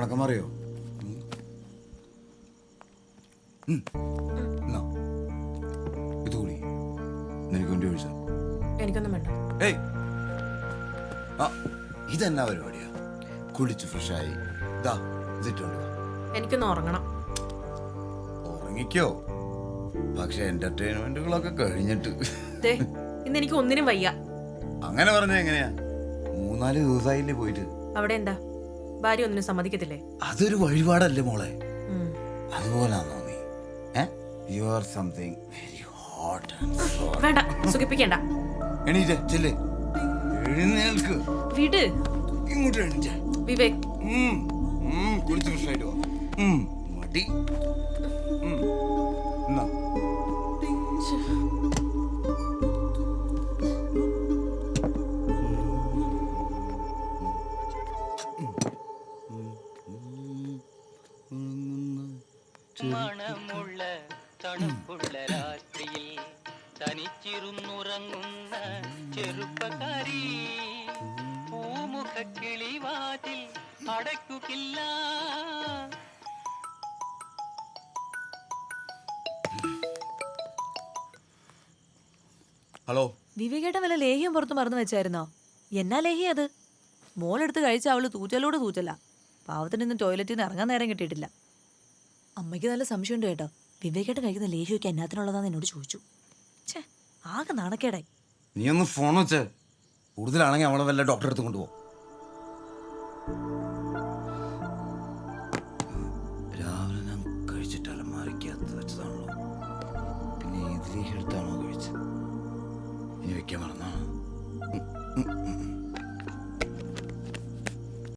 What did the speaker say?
വണക്കം അറിയോ? ഇത് കൂടി നിനക്ക് വേണ്ടി ഒഴിച്ച. എനിക്കൊന്നും വേണ്ട. ഏയ്, ഇതെന്നാ പരിപാടിയാ? കുളിച്ച് ഫ്രഷായി ഇതിട്ടുണ്ട്. എനിക്കൊന്ന് ഉറങ്ങണം. ഉറങ്ങിക്കോ, പക്ഷെ എന്റർടൈൻമെന്റുകളൊക്കെ കഴിഞ്ഞിട്ട്. ഇന്ന് എനിക്ക് ഒന്നിനും വയ്യ. അങ്ങനെ പറഞ്ഞ എങ്ങനെയാ? 3-4 ദിവസമായില്ലേ പോയിട്ട്. അവിടെ എന്താ ഭാര്യ ഒന്നിനും സമ്മതിക്കത്തില്ലേ? അതൊരു വഴിപാടല്ലേ മോളെ, അതുപോലാണോ നീ? You are something very hot. വേണ്ട, സുഖിപ്പിക്കണ്ട. എണീറ്റേ ചെല്ലേ, എഴുന്നേൽക്ക്. വിട്. ഇങ്ങോട്ട് എണീറ്റേ. വിവേക്, കുളിച്ച് ഫ്രഷായിട്ട് പോ. മടി. എന്നാ മണമുള്ള തണുപ്പുള്ള രാത്രിയിൽ തനിച്ചിരുന്നുറങ്ങുന്ന ചെറുപ്പക്കാരി, പൂമുഖ കിളിവാതിൽ അടയ്ക്കുകില്ല. ഹലോ, വിവേകേട്ടൻ വല്ല ലേഹ്യം പുറത്ത് മറന്നു വെച്ചായിരുന്നോ? എന്നാ ലേഹ്യം അത്? മോളെടുത്ത് കഴിച്ച അവള് തൂച്ചലോട് തൂച്ചല. പാവത്തിന് ഇന്ന് ടോയ്ലറ്റിൽ നിന്ന് ഇറങ്ങാൻ നേരം കിട്ടിയിട്ടില്ല. അമ്മയ്ക്ക് നല്ല സംശയമുണ്ട് കേട്ടോ. വിവേകേട്ടൻ കഴിക്കുന്ന ലേഹ്യമൊക്കെ എന്നാത്തിനുള്ളതാന്ന് എന്നോട് ചോദിച്ചു. ഛേ, ആകെ നാണക്കേടായി. നീ ഒന്ന് ഫോൺ വെച്ചേ. കൂടുതലാണെങ്കിൽ അവളെ വല്ല ഡോക്ടറെ അടുത്ത് കൊണ്ടുപോകും.